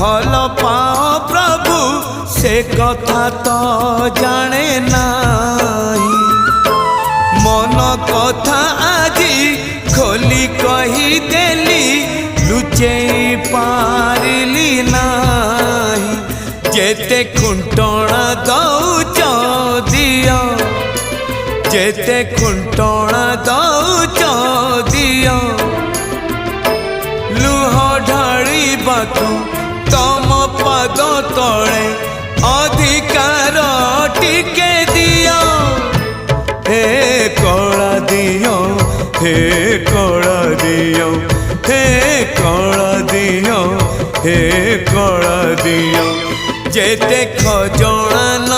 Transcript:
भल पाओ प्रभु से कथा तो जाने नाही। मन कथा आजी खोली कही देली लुचे पारिली नाही। जेते खुंटणा दौच दिया जेते खुंटणा दौच दिया लुह ढाळिबाकु तम पद तले अधिकार टिके दिया। हे कला दियो हे कला दियो हे कला दियो हे कला दियो। जेते खजना